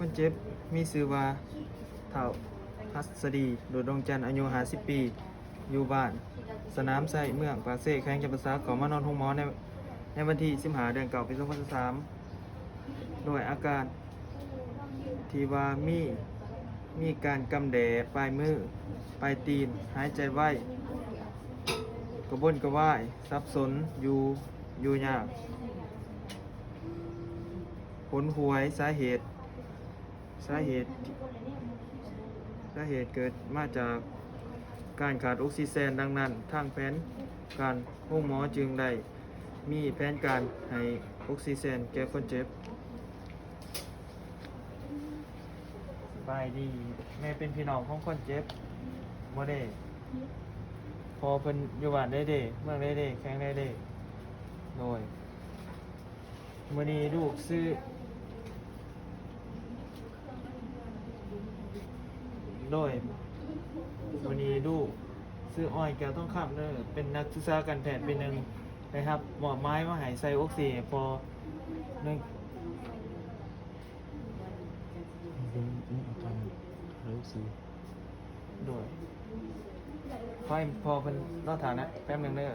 คนเจ็บมีชื่อว่าเฒ่าฮัสดีโดดดวงจันทร์อายุ50 ปีอยู่บ้านสนามไส้เมืองปากเซ่แข้งจำปาสักเขามานอนห้องหมอในวันที่15 เดือน 9 ปี 2023โดยอาการที่ว่ามีการกำแดดปลายมือปลายตีนหายใจไวกระวนกระวายสับสนอยู่ยากผลหวยสาเหตุเกิดมาจากการขาดออกซิเจนดังนั้นทางแผนการห้องหมอจึงได้มีแผนการให้ออกซิเจนแก่คนเจ็บสบายดีแม่เป็นพี่น้องของคนเจ็บบ่ได้พอเพิ่นอยู่บ้านได้เด้เมืองได้เด้แข็งได้เด้โดยมื้อนี้ลูกซื้อโดยวันนี้ลูกซื้ออ้อยแก้วต้องคำเด้อเป็นนักศึกษาการแพทย์ปีหนึ่งนะครับหมอบไม้มาใหายใส่ออกซิเจนพอหนึ่งอาการรู้สึกโดยพอเป็นรอดฐานนะแป๊บหนึงเด้อ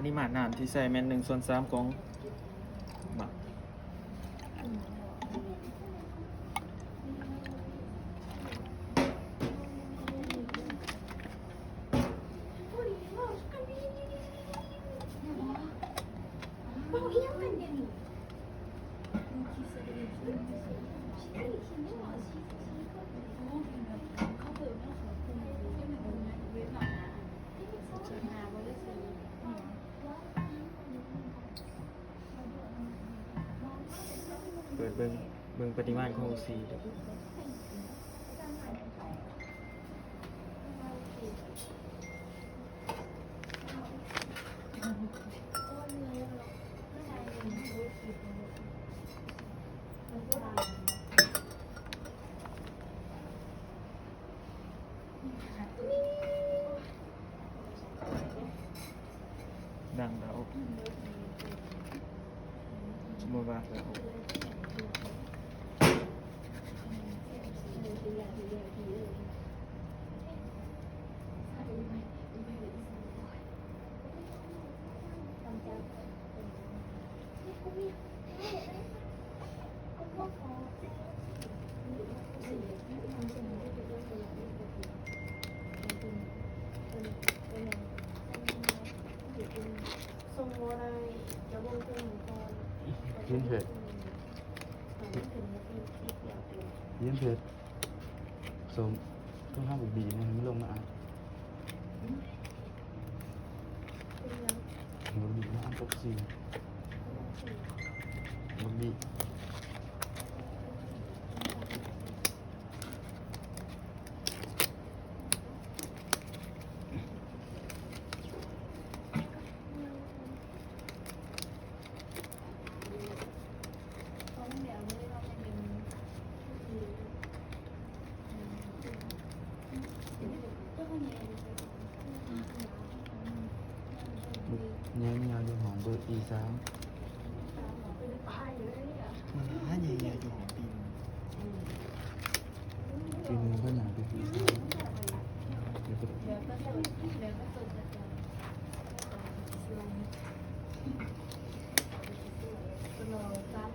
ปริมาณน้ำที่ใส่แม่น1/3ของบักเปิดเบิ่งปริมาณของโอซีดังแล้วสมมติว่าแล้วเย็นเผ็ดสมต้องห้ามบุกบีนะไม่ลงมาอ่ะบุกบีมาอ่ะตกซีบุกบีเนี่ยมีเอาอยู่ของเบอร์E3หาใหญ่ๆอยู่ของปีน ปีนึงก็หนาไปE3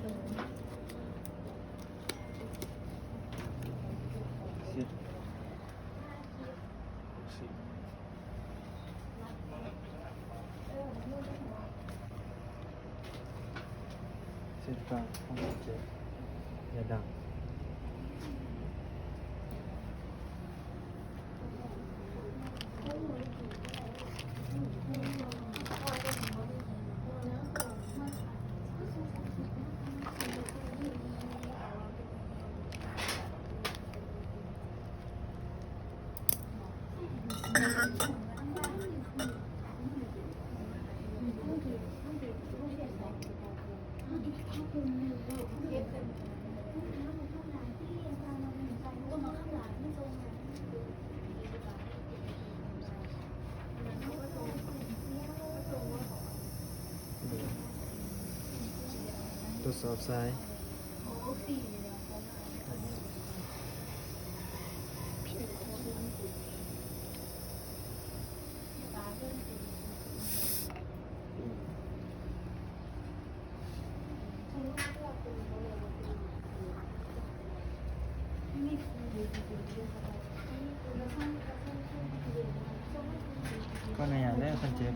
สิบสิบกลางห้องเจ็ดอย่าดังตรวจสอบซ้ายก็ในอย่างแรกคนเจ็บ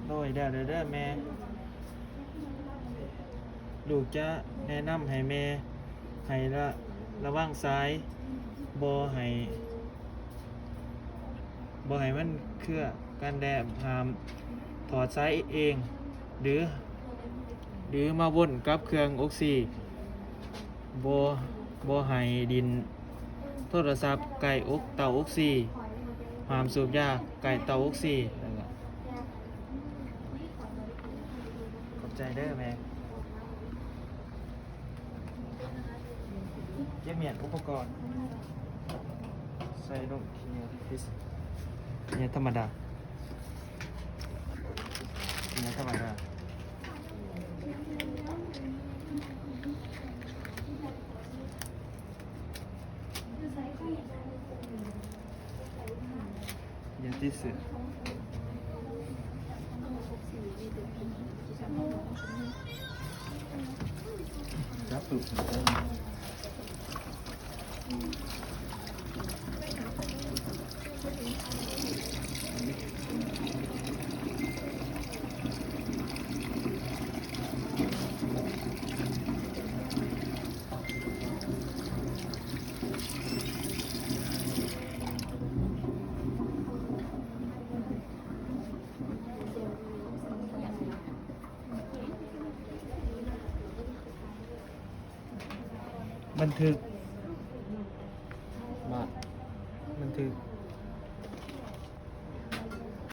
โดยเด้อแม่ลูกจะแนะนำให้แม่ให้ระวังซ้ายบ่ให้มันเคลื่อกันแดดหามถอดซ้ายเองหรือมาวนกับเครื่องออกซิบ่ให้ดินโทรศัพท์ไก่อกเตาออกซิหามสูบยาไก่เตาออกซินั่นแหละขอบใจเด้อแม่เก็บเมียนอุปกรณ์ใส่ลงเนี่ยธรรมดาเนี่ยธรรมดาเนี่ยที่สุดจับตุกบันทึกบันทึก